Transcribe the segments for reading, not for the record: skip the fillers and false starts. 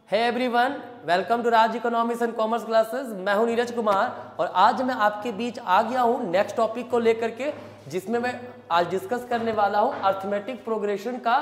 Hey everyone, welcome to Raj economics and commerce classes. मैं हूं नीरज कुमार और आज मैं आपके बीच आ गया हूं नेक्स्ट टॉपिक को लेकर के, जिसमें मैं आज डिस्कस करने वाला हूं अर्थमेटिक प्रोग्रेशन का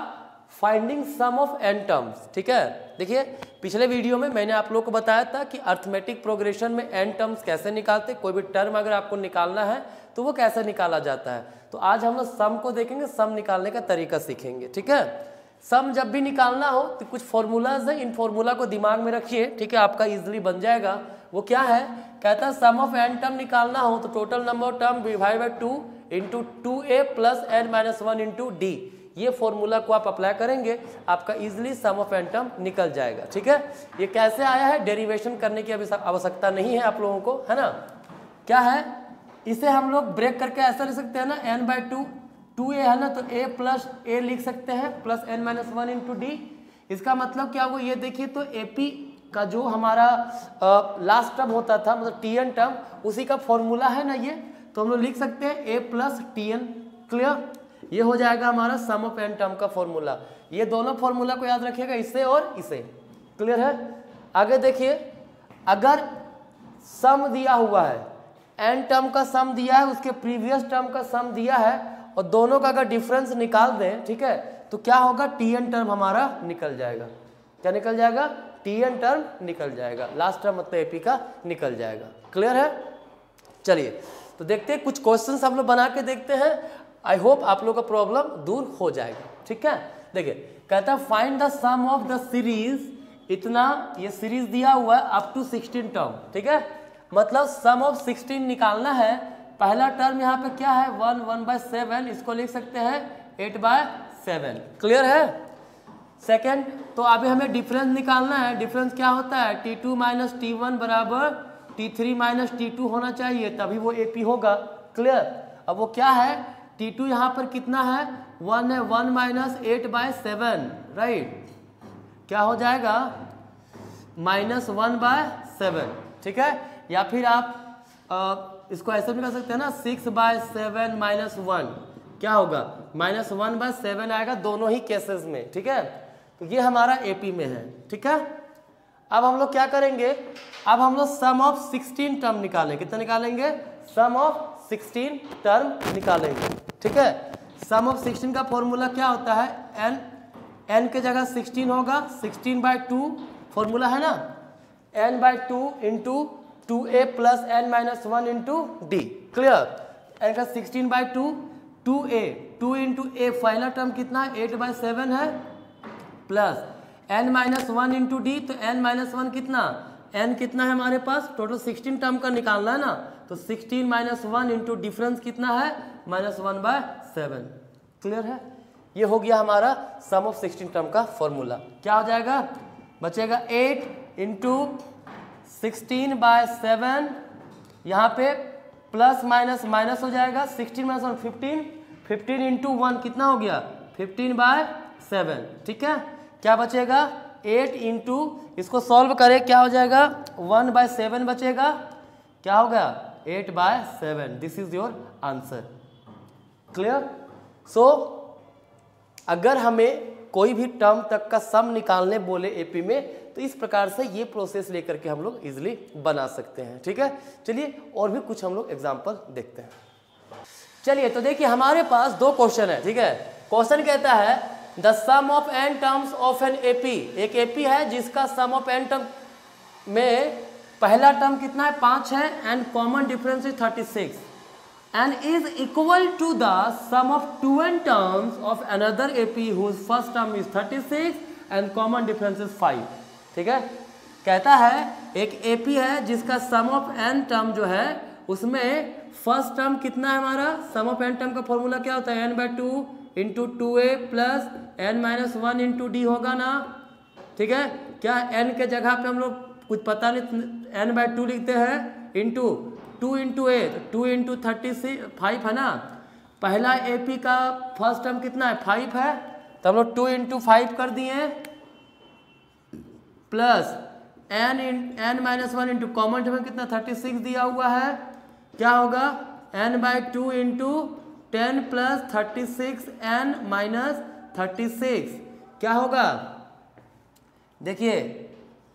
finding sum of n terms. ठीक है, देखिए पिछले वीडियो में मैंने आप लोगों को बताया था कि अर्थमेटिक प्रोग्रेशन में n टर्म्स कैसे निकालते, कोई भी टर्म अगर आपको निकालना है तो वो कैसे निकाला जाता है। तो आज हम लोग सम को देखेंगे, सम निकालने का तरीका सीखेंगे। ठीक है, सम जब भी निकालना हो तो कुछ फॉर्मूलाज है, इन फॉर्मूला को दिमाग में रखिए। ठीक है, आपका इजीली बन जाएगा। वो क्या है, कहता है सम ऑफ n टर्म निकालना हो तो total number of term divide by 2 into 2a plus n-1 into D. ये फॉर्मूला को आप अप्लाई करेंगे, आपका easily sum of n term निकल जाएगा। ठीक है, ये कैसे आया है, डेरिवेशन करने की अभी आवश्यकता नहीं है आप लोगों को, है ना। क्या है, इसे हम लोग ब्रेक करके ऐसा लिख सकते हैं ना, n/2 2a है ना, तो a प्लस a लिख सकते हैं प्लस n-1 इंटू डी। इसका मतलब क्या हुआ, ये देखिए तो AP का जो हमारा लास्ट टर्म होता था, मतलब Tn टर्म, उसी का फॉर्मूला है ना ये, तो हम लोग लिख सकते हैं a प्लस Tn। क्लियर, ये हो जाएगा हमारा सम ऑफ n टर्म का फॉर्मूला। ये दोनों फॉर्मूला को याद रखिएगा, इसे और इसे। क्लियर है, आगे देखिए, अगर सम दिया हुआ है, n टर्म का सम दिया है, उसके प्रीवियस टर्म का सम दिया है, और दोनों का अगर डिफरेंस निकाल दें, ठीक है, तो क्या होगा, Tn टर्म हमारा निकल जाएगा। क्या निकल जाएगा, Tn टर्म निकल जाएगा, लास्ट टर्म मतलब AP का निकल जाएगा। क्लियर है, चलिए तो देखते हैं, कुछ क्वेश्चंस हम लोग बना के देखते हैं। आई होप आप लोग का प्रॉब्लम दूर हो जाएगा। ठीक है, देखिए कहता है find the sum of the series, इतना ये सीरीज दिया हुआ है अप टू 16 टर्म। ठीक है, मतलब सम ऑफ 16 निकालना है। पहला टर्म यहाँ पे क्या है, 1/7, इसको लिख सकते हैं 8/7। क्लियर है। सेकंड, तो अभी हमें डिफरेंस निकालना है। डिफरेंस क्या होता है, T2 माइनस T1 बराबर T3 माइनस T2 होना चाहिए, तभी वो AP होगा। क्लियर, अब वो क्या है, T2 यहाँ पर कितना है, 1 है, 1 माइनस 8/7, राइट, क्या हो जाएगा -1/7। ठीक है, या फिर आप इसको ऐसे भी कर सकते हैं ना, 6/7 माइनस 1 क्या होगा, -1/7 आएगा दोनों ही केसेस में। ठीक है, तो ये हमारा AP में है। ठीक है, अब हम लोग क्या करेंगे, अब हम लोग सम ऑफ 16 टर्म निकालेंगे। कितना निकालेंगे, सम ऑफ 16 टर्म निकालेंगे। ठीक है, सम ऑफ 16 का फॉर्मूला क्या होता है, n के जगह 16 होगा, 16/2 फॉर्मूला है ना, n/2 into 2a plus n-1 into D. Clear, n का 16/2, 2a, 2 इंटू a, पहला टर्म कितना है, 8/7 है, प्लस n-1 इंटू डी, तो n-1 कितना, n कितना है हमारे पास, टोटल 16 टर्म का निकालना है ना, तो 16-1 इंटू डिफरेंस कितना है, -1/7। क्लियर है, ये हो गया हमारा सम ऑफ 16 टर्म का फॉर्मूला। क्या हो जाएगा, बचेगा 8 इंटू 16/7, यहाँ पे प्लस माइनस माइनस हो जाएगा, 16 - 1 15, 15 इंटू 1 कितना हो गया, 15/7। ठीक है, क्या बचेगा, 8 इंटू, इसको सॉल्व करें क्या हो जाएगा, 1/7 बचेगा, क्या होगा 8/7। This is your answer. Clear, so अगर हमें कोई भी टर्म तक का सम निकालने बोले AP में, तो इस प्रकार से ये प्रोसेस लेकर के हम लोग इजीली बना सकते हैं। ठीक है, चलिए और भी कुछ हम लोग एग्जांपल देखते हैं। चलिए तो देखिए, हमारे पास दो क्वेश्चन है। ठीक है, क्वेश्चन कहता है the sum of n terms of an AP। एक AP है जिसका सम ऑफ n टर्म में पहला टर्म कितना है, 5 है, and common difference is 36, and is equal to the sum of 2n terms of another AP whose first term is 36 and common difference is 5। ठीक है, कहता है एक AP है जिसका सम ऑफ n टर्म जो है, उसमें फर्स्ट टर्म कितना है हमारा, सम ऑफ n टर्म का फॉर्मूला क्या होता है, n/2 into 2a plus n-1 into D होगा ना। ठीक है, क्या n के जगह पे हम लोग कुछ पता नहीं, n/2 लिखते हैं, इंटू 2 इंटू a, 2 इंटू 35 है ना, पहला AP का फर्स्ट टर्म कितना है, 5 है, तो हम लोग 2 इंटू 5 कर दिए, plus n-1 into common term कितना 36 दिया हुआ है, क्या होगा n/2 इंटू 10 प्लस 36 n - 36, क्या होगा, देखिए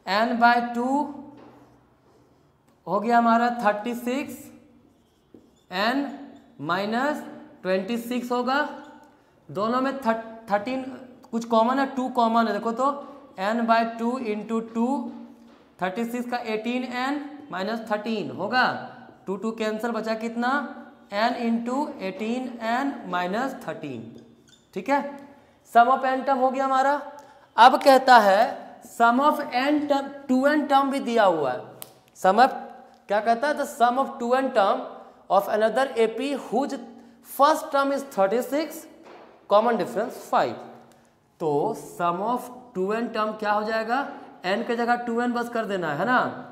n/2 हो गया हमारा 36, n माइनस 26 होगा। दोनों में 13 कुछ कॉमन है, 2 कॉमन है, देखो तो n/2 इंटू 2, 36 का 18n माइनस 13 होगा, 2 कैंसिल, बचा कितना n इंटू 18n माइनस 13। ठीक है, सम ऑफ n टर्म हो गया हमारा। अब कहता है sum of n term 2n term भी दिया हुआ है। सम ऑफ क्या कहता है, the sum of 2n term of another AP whose first term is 36, common difference 5। तो सम ऑफ 2n टर्म क्या हो जाएगा, n के जगह 2n बस कर देना है ना।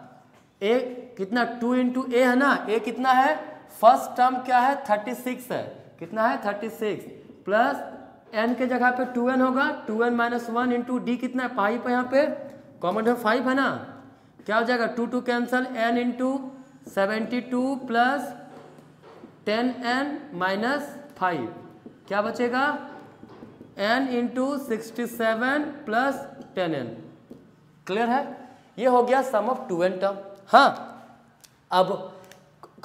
a कितना 2 इंटू ए है ना, a कितना है, फर्स्ट टर्म क्या है 36 है, कितना है 36, प्लस n के जगह पे 2n होगा, 2n माइनस 1 इंटू डी कितना है 5 है, यहाँ पे कॉमन है 5 है ना, क्या हो जाएगा 2 cancel, n into 72 plus 10n minus 5, क्या बचेगा n into 67 plus 10n। Clear है, ये हो गया सम ऑफ 2n टर्म। हाँ, अब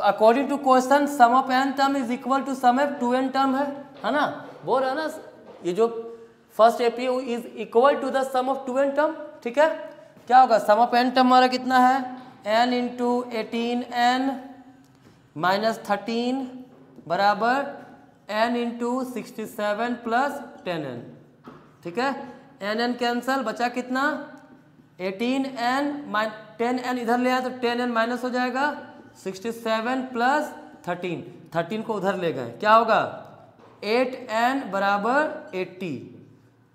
according to question sum of n term is equal to sum of 2n term है ना, बोल रहा है ना, ये जो first AP is equal to the sum of 2n term. ठीक है, क्या होगा सम ऑफ n टर्म हमारा कितना है, n इंटू 18n माइनस 13 बराबर n इंटू 67 प्लस 10n। ठीक है, n कैंसल, बचा कितना 18n 10n इधर ले आया तो 10n माइनस हो जाएगा, 67 प्लस 13 को उधर ले गए, क्या होगा 8n बराबर 80।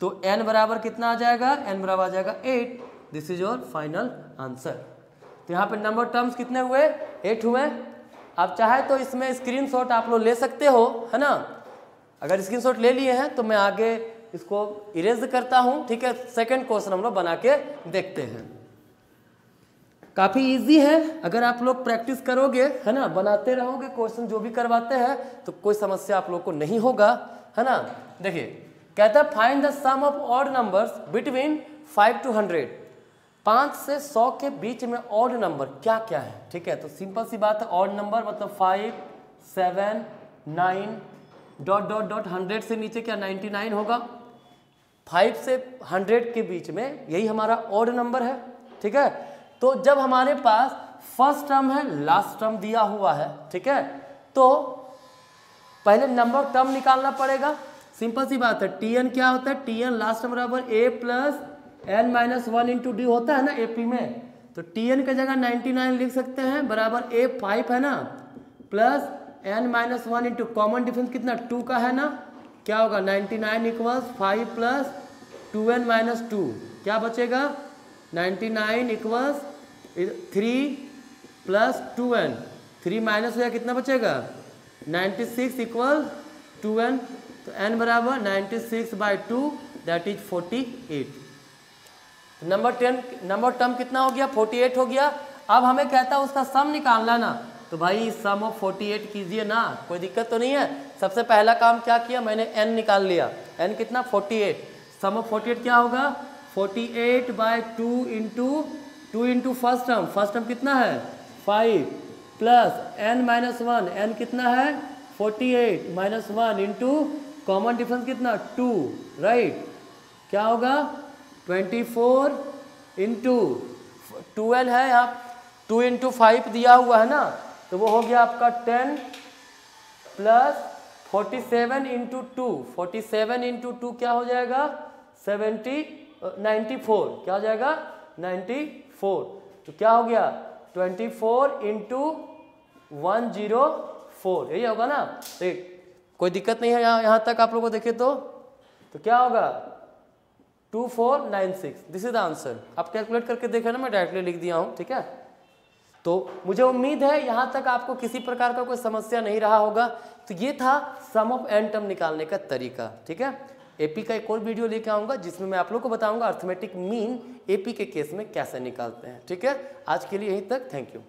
तो n बराबर कितना आ जाएगा, n बराबर आ जाएगा 8। This is your final answer. तो यहाँ पे नंबर टर्म्स कितने हुए, 8 हुए। आप चाहे तो इसमें स्क्रीनशॉट आप लोग ले सकते हो, है ना। अगर स्क्रीनशॉट ले लिए हैं तो मैं आगे इसको इरेज करता हूँ। ठीक है, सेकंड क्वेश्चन हम लोग बना के देखते हैं। काफ़ी इजी है, अगर आप लोग प्रैक्टिस करोगे, है ना, बनाते रहोगे क्वेश्चन जो भी करवाते हैं तो कोई समस्या आप लोग को नहीं होगा, है ना। देखिए कहता है find the sum of odd numbers between 5 to 100। 5 से 100 के बीच में ऑड नंबर क्या क्या है। ठीक है, तो सिंपल सी बात है, ऑड नंबर मतलब 5, 7, 9 ... 100 से नीचे क्या 99 होगा। 5 से 100 के बीच में यही हमारा ऑड नंबर है। ठीक है, तो जब हमारे पास फर्स्ट टर्म है, लास्ट टर्म दिया हुआ है, ठीक है, तो पहले नंबर टर्म निकालना पड़ेगा। सिंपल सी बात है, Tn क्या होता है, Tn लास्ट टर्म बराबर a plus n minus 1 into D होता है ना AP में। तो Tn की जगह 99 लिख सकते हैं, बराबर a 5 है ना, plus n minus 1 into common difference कितना 2 का है ना, क्या होगा 99 इक्वल्स 5 प्लस 2n माइनस 2, क्या बचेगा 99 इक्वल्स 3 प्लस 2n, 3 माइनस हो जाए कितना बचेगा 96 इक्वल 2n। तो n बराबर 96/2 दैट इज 48। नंबर टर्म कितना हो गया 48 हो गया। अब हमें कहता है उसका सम निकालना ना, तो भाई सम ऑफ 48 कीजिए ना, कोई दिक्कत तो नहीं है। सबसे पहला काम क्या किया मैंने, n निकाल लिया, n कितना 48। सम ऑफ 48 क्या होगा 48/2 इंटू फर्स्ट टर्म कितना है 5 प्लस n माइनस 1, n कितना है 48 माइनस 1 इंटू कॉमन डिफरेंस कितना 2, राइट, क्या होगा 24 इंटू 2n है यहाँ 2 इंटू 5 दिया हुआ है ना, तो वो हो गया आपका 10 प्लस 47 इंटू 2, 47 इंटू 2 क्या हो जाएगा 94, क्या हो जाएगा 94। तो क्या हो गया 24 इंटू 104, यही होगा ना। ठीक, कोई दिक्कत नहीं है यहाँ तक आप लोगों को देखे तो क्या होगा 2496। This is the answer. आप कैलकुलेट करके देखे ना, मैं डायरेक्टली लिख दिया हूँ। ठीक है, तो मुझे उम्मीद है यहाँ तक आपको किसी प्रकार का कोई समस्या नहीं रहा होगा। तो ये था सम ऑफ n टर्म निकालने का तरीका। ठीक है, AP का एक और वीडियो लेके आऊँगा जिसमें मैं आप लोग को बताऊँगा अर्थमेटिक मीन AP के केस में कैसे निकालते हैं। ठीक है, आज के लिए यहीं तक, थैंक यू।